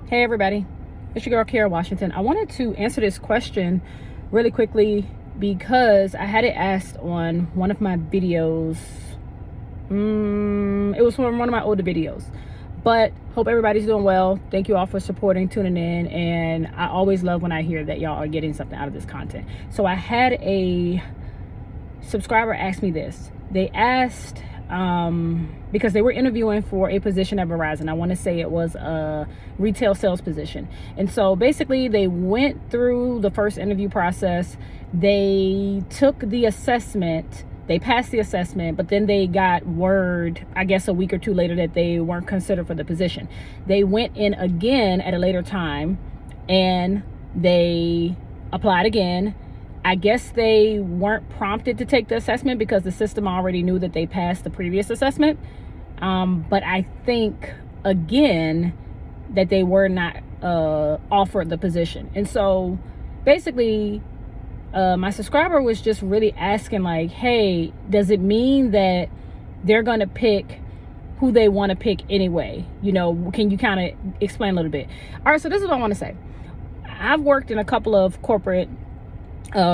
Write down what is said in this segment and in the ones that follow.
Hey everybody, it's your girl Kara Washington. I wanted to answer this question really quickly because I had it asked on one of my videos. It was from one of my older videos, but hope everybody's doing well. Thank you all for supporting, tuning in, and I always love when I hear that y'all are getting something out of this content. So I had a subscriber ask me this. They asked because they were interviewing for a position at Verizon. I want to say it was a retail sales position. And so basically they went through the first interview process. They took the assessment. They passed the assessment, but then they got word, I guess a week or two later, that they weren't considered for the position. They went in again at a later time and they applied again. I guess they weren't prompted to take the assessment because the system already knew that they passed the previous assessment. But I think, again, that they were not offered the position. And so basically, my subscriber was just really asking like, hey, does it mean that they're going to pick who they want to pick anyway? You know, can you kind of explain a little bit? All right, so this is what I want to say. I've worked in a couple of corporate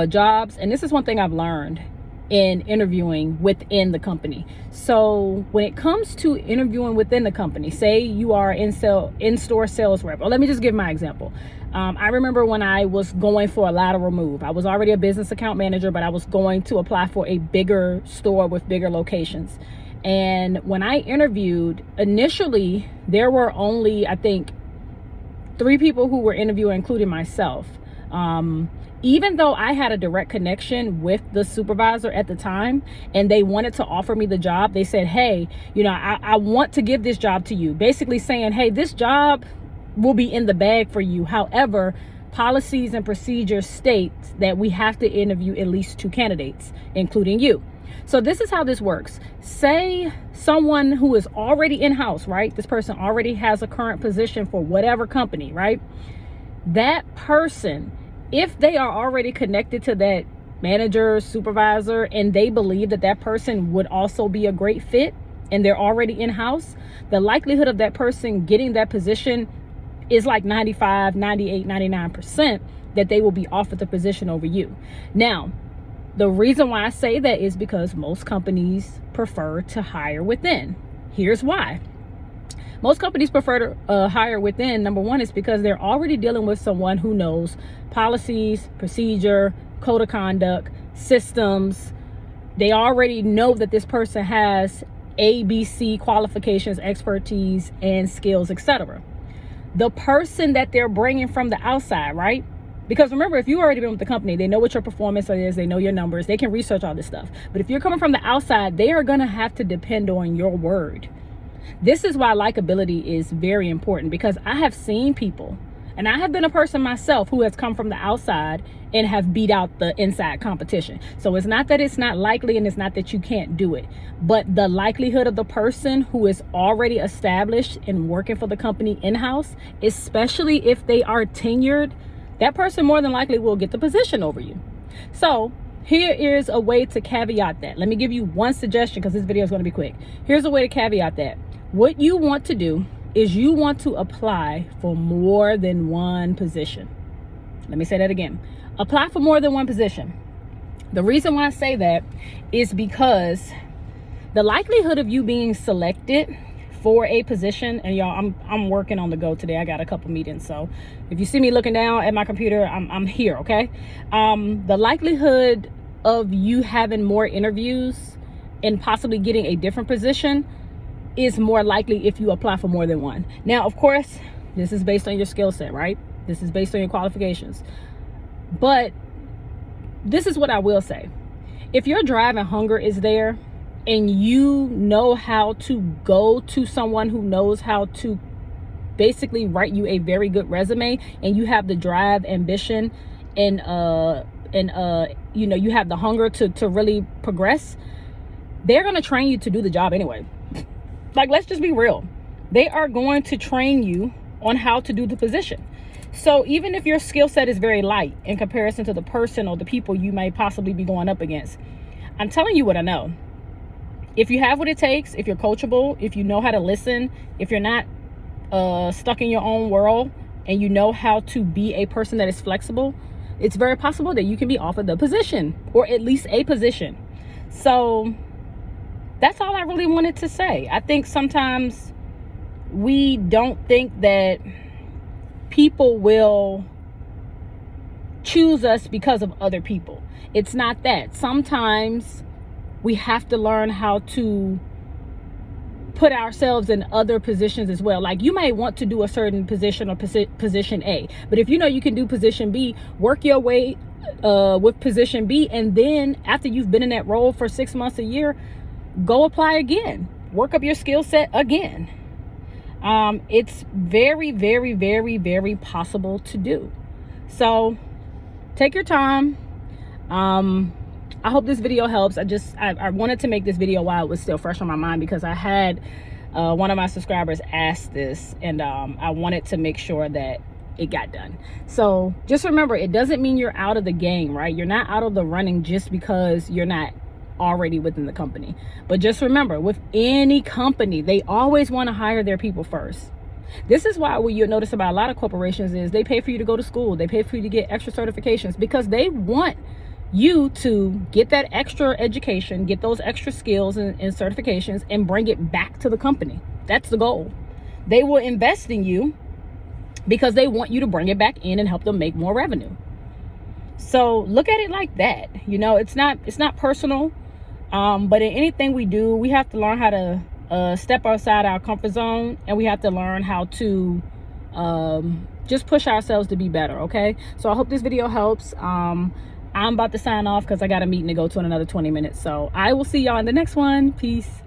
jobs, and this is one thing I've learned in interviewing within the company. So when it comes to interviewing within the company, say you are in-store sales rep, or let me just give my example. I remember when I was going for a lateral move. I was already a business account manager, but I was going to apply for a bigger store with bigger locations. And when I interviewed, initially there were only, I think, 3 people who were interviewing, including myself. Even though I had a direct connection with the supervisor at the time and they wanted to offer me the job, they said, hey, you know, I want to give this job to you. Basically saying, hey, this job will be in the bag for you. However, policies and procedures state that we have to interview at least 2 candidates, including you. So this is how this works. Say someone who is already in-house, right? This person already has a current position for whatever company, right? That person, if they are already connected to that manager, supervisor, and they believe that that person would also be a great fit and they're already in-house, the likelihood of that person getting that position is like 95, 98, 99% that they will be offered the position over you. Now, the reason why I say that is because most companies prefer to hire within. Here's why. Most companies prefer to hire within. Number one is because they're already dealing with someone who knows policies, procedure, code of conduct, systems. They already know that this person has ABC qualifications, expertise, and skills, etc. The person that they're bringing from the outside, right? Because remember, if you've already been with the company, they know what your performance is, they know your numbers, they can research all this stuff. But if you're coming from the outside, they are going to have to depend on your word. This is why likability is very important, because I have seen people, and I have been a person myself who has come from the outside and have beat out the inside competition. So it's not that it's not likely, and it's not that you can't do it, but the likelihood of the person who is already established and working for the company in-house, especially if they are tenured, that person more than likely will get the position over you. So here is a way to caveat that. Let me give you one suggestion because this video is going to be quick. Here's a way to caveat that. What you want to do is you want to apply for more than one position. Let me say that again. Apply for more than one position. The reason why I say that is because the likelihood of you being selected for a position, and y'all, I'm working on the go today. I got a couple meetings, so if you see me looking down at my computer, I'm here, okay? The likelihood of you having more interviews and possibly getting a different position is more likely if you apply for more than one. Now, of course, this is based on your skill set, right? This is based on your qualifications. But this is what I will say. If your drive and hunger is there, and you know how to go to someone who knows how to basically write you a very good resume, and you have the drive, ambition, and you know, you have the hunger to really progress, they're going to train you to do the job anyway. Like, let's just be real. They are going to train you on how to do the position. So even if your skill set is very light in comparison to the person or the people you may possibly be going up against, I'm telling you what I know. If you have what it takes, if you're coachable, if you know how to listen, if you're not stuck in your own world, and you know how to be a person that is flexible, it's very possible that you can be offered the position, or at least a position. So that's all I really wanted to say. I think sometimes we don't think that people will choose us because of other people. It's not that. Sometimes we have to learn how to put ourselves in other positions as well. Like, you may want to do a certain position or position A, but if you know you can do position B, work your way with position B, and then after you've been in that role for 6 months, a year, go apply again, work up your skill set again. It's very, very, very, very possible to do. So take your time. I hope this video helps. I wanted to make this video while it was still fresh on my mind, because I had one of my subscribers ask this, and I wanted to make sure that it got done. So just remember, it doesn't mean you're out of the game, right? You're not out of the running just because you're not already within the company. But just remember, with any company, they always want to hire their people first. This is why what you'll notice about a lot of corporations is they pay for you to go to school, they pay for you to get extra certifications, because they want you to get that extra education, get those extra skills and certifications, and bring it back to the company. That's the goal. They will invest in you because they want you to bring it back in and help them make more revenue. So look at it like that. You know, it's not personal, but in anything we do, we have to learn how to step outside our comfort zone, and we have to learn how to just push ourselves to be better. Okay, so I hope this video helps. I'm about to sign off because I got a meeting to go to in another 20 minutes. So I will see y'all in the next one. Peace.